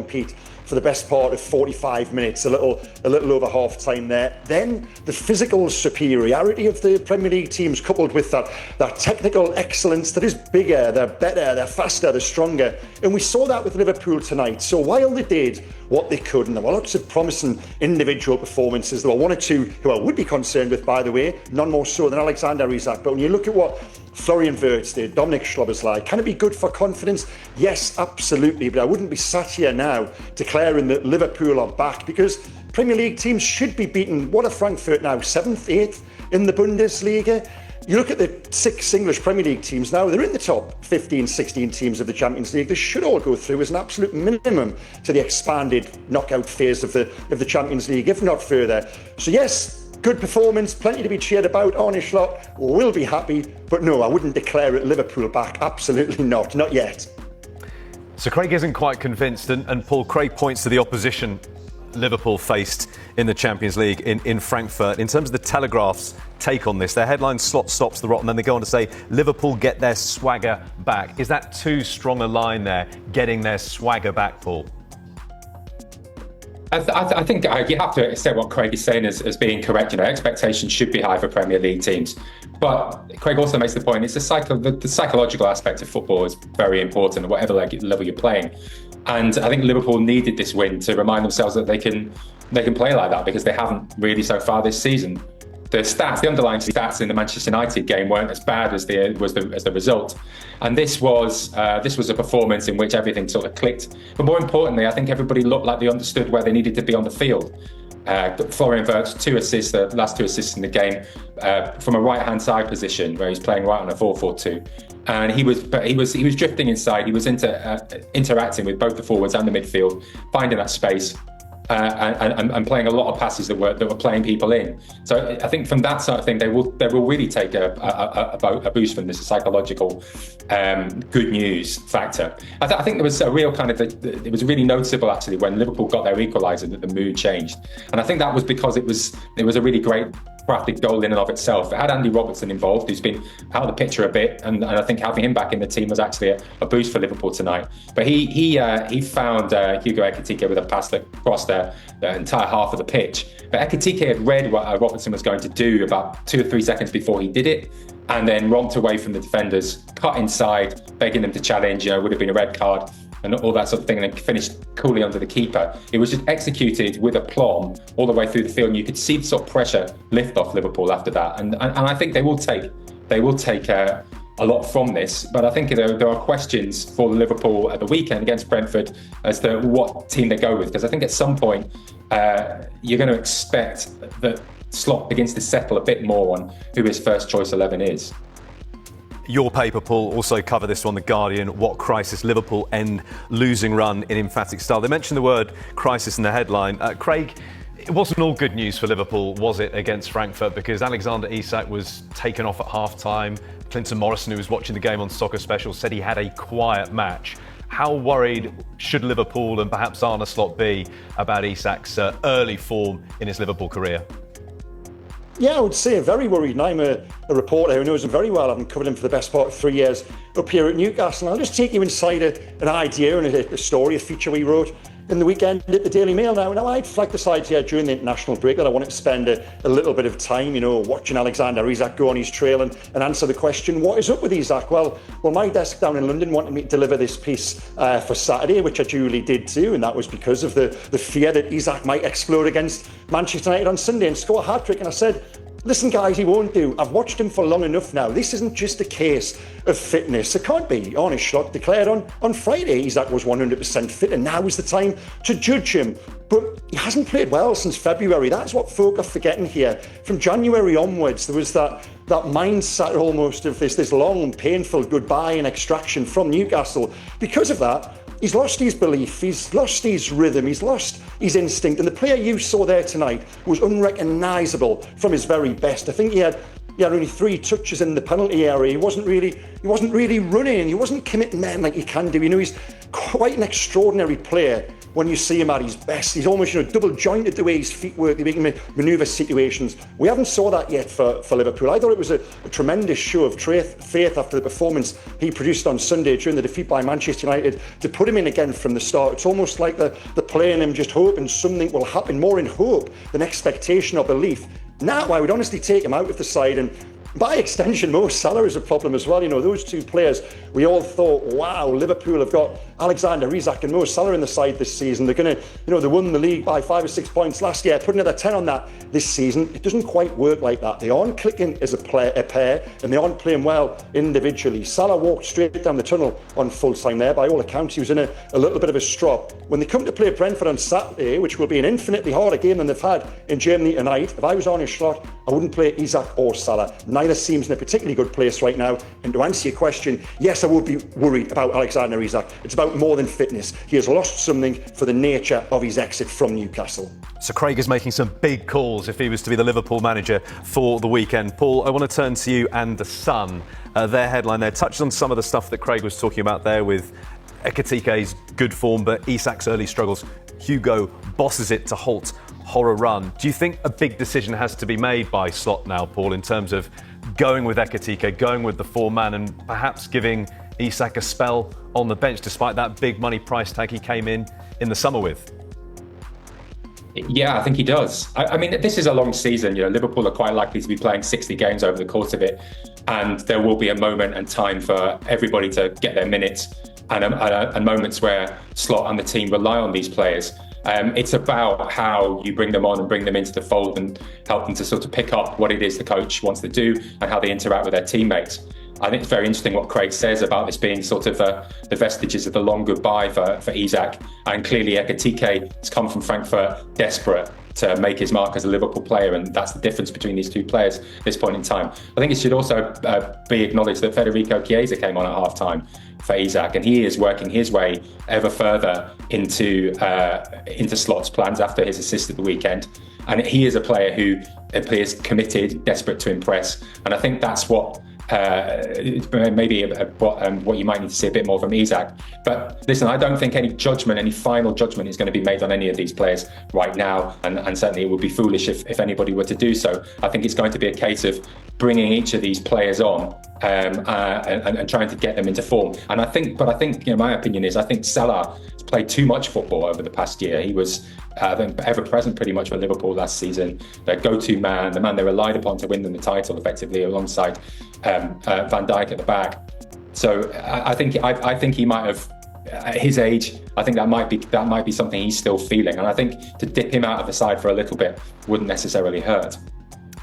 compete for the best part of 45 minutes, a little over half time there. Then the physical superiority of the Premier League teams, coupled with that technical excellence that is bigger, they're better, they're faster, they're stronger. And we saw that with Liverpool tonight. So while they did what they could, and there were lots of promising individual performances, there were one or two who I would be concerned with, by the way, none more so than Alexander Isak. But when you look at what Florian Wirtz did, Dominic Szoboszlai, can it be good for confidence? Yes, absolutely. But I wouldn't be sat here now declaring that Liverpool are back, because Premier League teams should be beaten. What are Frankfurt now? 7th, 8th in the Bundesliga? You look at the 6 English Premier League teams now, they're in the top 15, 16 teams of the Champions League. They should all go through as an absolute minimum to the expanded knockout phase of the Champions League, if not further. So yes, good performance, plenty to be cheered about. Arne Slot will be happy, but no, I wouldn't declare it Liverpool back. Absolutely not yet. So Craig isn't quite convinced, and Paul, Craig points to the opposition Liverpool faced in the Champions League in Frankfurt. In terms of the Telegraph's take on this, their headline, Slot stops the rot, and then they go on to say Liverpool get their swagger back. Is that too strong a line there, getting their swagger back, Paul? I think you have to accept what Craig is saying as being correct. You know, expectations should be high for Premier League teams. But Craig also makes the point, it's the psychological aspect of football is very important at whatever level you're playing. And I think Liverpool needed this win to remind themselves that they can play like that, because they haven't really so far this season. The underlying stats in the Manchester United game weren't as bad as the result, and this was a performance in which everything sort of clicked. But more importantly, I think everybody looked like they understood where they needed to be on the field. Florian Wirtz, 2 assists, the last 2 assists in the game, from a right-hand side position where he's playing right on a 4-4-2, and he was drifting inside. He was interacting with both the forwards and the midfield, finding that space. And playing a lot of passes that were playing people in. So I think from that sort of thing, they will really take a boost from this psychological good news factor. I think there was a real kind of it was really noticeable actually when Liverpool got their equaliser that the mood changed, and I think that was because it was a really great crafted goal in and of itself. It had Andy Robertson involved, who's been out of the picture a bit, and I think having him back in the team was actually a boost for Liverpool tonight. But he found Hugo Ekitike with a pass that crossed the entire half of the pitch. But Ekitike had read what Robertson was going to do about 2 or 3 seconds before he did it, and then romped away from the defenders, cut inside, begging them to challenge. Would have been a red card and all that sort of thing, and then finished coolly under the keeper. It was just executed with aplomb all the way through the field, and you could see the sort of pressure lift off Liverpool after that. And I think they will take a lot from this, but I think there are questions for Liverpool at the weekend against Brentford as to what team they go with, because I think at some point you're going to expect that Slot begins to settle a bit more on who his first choice 11 is. Your paper, Paul, also covered this on The Guardian. What crisis Liverpool end losing run in emphatic style. They mentioned the word crisis in the headline. Craig, it wasn't all good news for Liverpool, was it, against Frankfurt? Because Alexander Isak was taken off at half-time. Clinton Morrison, who was watching the game on Soccer Special, said he had a quiet match. How worried should Liverpool and perhaps Arne Slot be about Isak's early form in his Liverpool career? Yeah, I would say very worried. And I'm a reporter who knows him very well, having covered him for the best part of 3 years up here at Newcastle. I'll just take you inside an idea and a story, a feature we wrote in the weekend at the Daily Mail. Now I'd flagged aside here during the international break that I wanted to spend a little bit of time, watching Alexander Isak go on his trail and answer the question, what is up with Isak? Well, my desk down in London wanted me to deliver this piece for Saturday, which I duly did too, and that was because of the fear that Isak might explode against Manchester United on Sunday and score a hat-trick. And I said, listen, guys, he won't do. I've watched him for long enough now. This isn't just a case of fitness. It can't be. Arne Slot declared on Friday Isak was 100% fit, and now is the time to judge him. But he hasn't played well since February. That's what folk are forgetting here. From January onwards, there was that mindset almost of this long, painful goodbye and extraction from Newcastle. Because of that, he's lost his belief, he's lost his rhythm, he's lost his instinct, and the player you saw there tonight was unrecognisable from his very best. I think he had only 3 touches in the penalty area. He wasn't really running, he wasn't committing men like he can do. He's quite an extraordinary player when you see him at his best. He's almost, double jointed the way his feet work. They make him manoeuvre situations. We haven't saw that yet for Liverpool. I thought it was a tremendous show of faith after the performance he produced on Sunday during the defeat by Manchester United, to put him in again from the start. It's almost like they're playing him just hoping something will happen, more in hope than expectation or belief. Now I would honestly take him out of the side, and by extension, Mo Salah is a problem as well. Those two players, we all thought, wow, Liverpool have got Alexander Isak and Mo Salah in the side this season. They're going to, they won the league by 5 or 6 points last year, put another 10 on that this season. It doesn't quite work like that. They aren't clicking as a pair, and they aren't playing well individually. Salah walked straight down the tunnel on full time there. By all accounts, he was in a little bit of a strop. When they come to play Brentford on Saturday, which will be an infinitely harder game than they've had in Germany tonight, if I was on his slot, I wouldn't play Isak or Salah. Neither seems in a particularly good place right now. And to answer your question, yes, I would be worried about Alexander Isak. It's about more than fitness. He has lost something for the nature of his exit from Newcastle. So Craig is making some big calls if he was to be the Liverpool manager for the weekend. Paul, I want to turn to you and the Sun. Their headline there touched on some of the stuff that Craig was talking about there with Ekitike's good form, but Isak's early struggles. Hugo bosses it to halt horror run. Do you think a big decision has to be made by Slot now, Paul, in terms of going with Ekitike, going with the four-man, and perhaps giving Isak a spell on the bench, despite that big money price tag he came in the summer with? Yeah, I think he does. I mean, this is a long season. Liverpool are quite likely to be playing 60 games over the course of it, and there will be a moment and time for everybody to get their minutes, and moments where Slot and the team rely on these players. It's about how you bring them on and bring them into the fold and help them to sort of pick up what it is the coach wants to do and how they interact with their teammates. I think it's very interesting what Craig says about this being sort of the vestiges of the long goodbye for Isak. And clearly Ekitike has come from Frankfurt desperate to make his mark as a Liverpool player, and that's the difference between these two players at this point in time. I think it should also be acknowledged that Federico Chiesa came on at half-time for Isak, and he is working his way ever further into Slot's plans after his assist at the weekend. And he is a player who appears committed, desperate to impress, and I think that's what maybe what you might need to see a bit more from Isak. But listen, I don't think any final judgment is going to be made on any of these players right now, and certainly it would be foolish if anybody were to do so. I think it's going to be a case of bringing each of these players on and trying to get them into form. And I think my opinion is I think Salah has played too much football over the past year. He was ever present pretty much for Liverpool last season, their go-to man, the man they relied upon to win them the title effectively, alongside Van Dijk at the back. So I think he might have, at his age, I think that might be something he's still feeling, and I think to dip him out of the side for a little bit wouldn't necessarily hurt.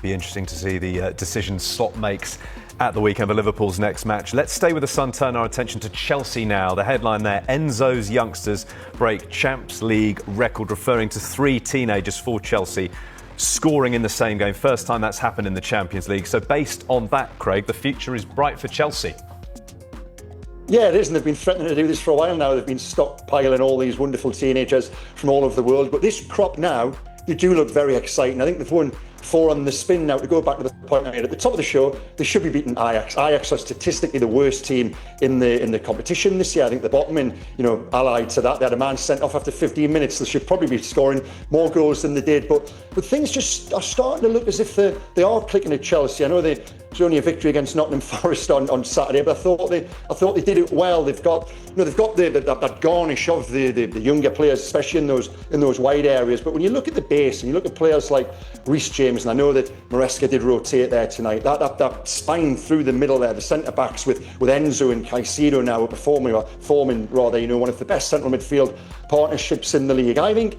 Be interesting to see the decisions Slot makes at the weekend for Liverpool's next match. Let's stay with the Sun, turn our attention to Chelsea now. The headline there, Enzo's youngsters break Champions League record, referring to 3 teenagers for Chelsea scoring in the same game. First time that's happened in the Champions League. So based on that, Craig, the future is bright for Chelsea. Yeah, it is, and they've been threatening to do this for a while now. They've been stockpiling all these wonderful teenagers from all over the world. But this crop now, they do look very exciting. I think they've won 4 on the spin now. To go back to the point I made at the top of the show, they should be beating Ajax. Ajax are statistically the worst team in the competition this year. I think the bottom, and allied to that, they had a man sent off after 15 minutes. They should probably be scoring more goals than they did. But things just are starting to look as if they are clicking at Chelsea. I know it was only a victory against Nottingham Forest on Saturday, but I thought they did it well. They've got that garnish of the younger players, especially in those wide areas. But when you look at the base and you look at players like Reece James, and I know that Maresca did rotate there tonight, that spine through the middle there, the centre backs with Enzo and Caicedo now are forming one of the best central midfield partnerships in the league. I think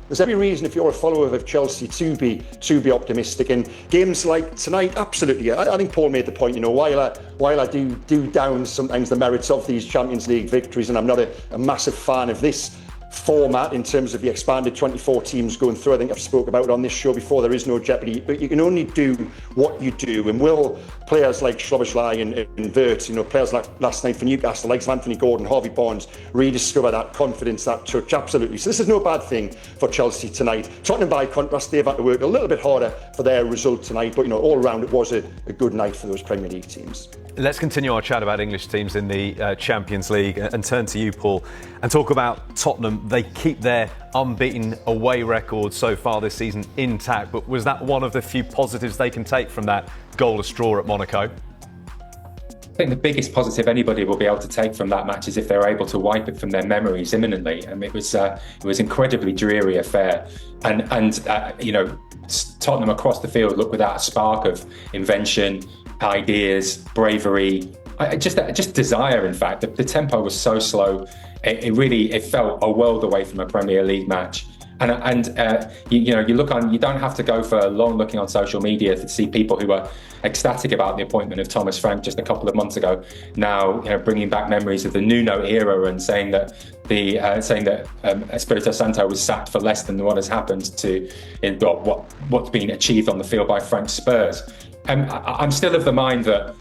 there's every reason, if you're a follower of Chelsea, to be optimistic. And games like tonight, absolutely. I think Paul made the point. While I do down sometimes the merits of these Champions League victories, and I'm not a massive fan of this format in terms of the expanded 24 teams going through. I think I've spoke about it on this show before. There is no jeopardy, but you can only do what you do. And will players like Szoboszlai and Wirtz, players like last night for Newcastle, like Anthony Gordon, Harvey Barnes, rediscover that confidence, that touch? Absolutely. So this is no bad thing for Chelsea tonight. Tottenham, by contrast, they've had to work a little bit harder for their result tonight, but all around it was a good night for those Premier League teams. Let's continue our chat about English teams in the Champions League and turn to you, Paul, and talk about Tottenham They keep their unbeaten away record so far this season intact, but was that one of the few positives they can take from that goalless draw at Monaco? I think the biggest positive anybody will be able to take from that match is if they're able to wipe it from their memories imminently. I mean, it was incredibly dreary affair, and Tottenham across the field looked without a spark of invention, ideas, bravery, just desire. In fact, the tempo was so slow. It felt a world away from a Premier League match. You don't have to go for long looking on social media to see people who were ecstatic about the appointment of Thomas Frank just a couple of months ago. Now, bringing back memories of the Nuno era and saying that Espirito Santo was sacked for less than what has happened what's been achieved on the field by Frank's Spurs. I'm still of the mind that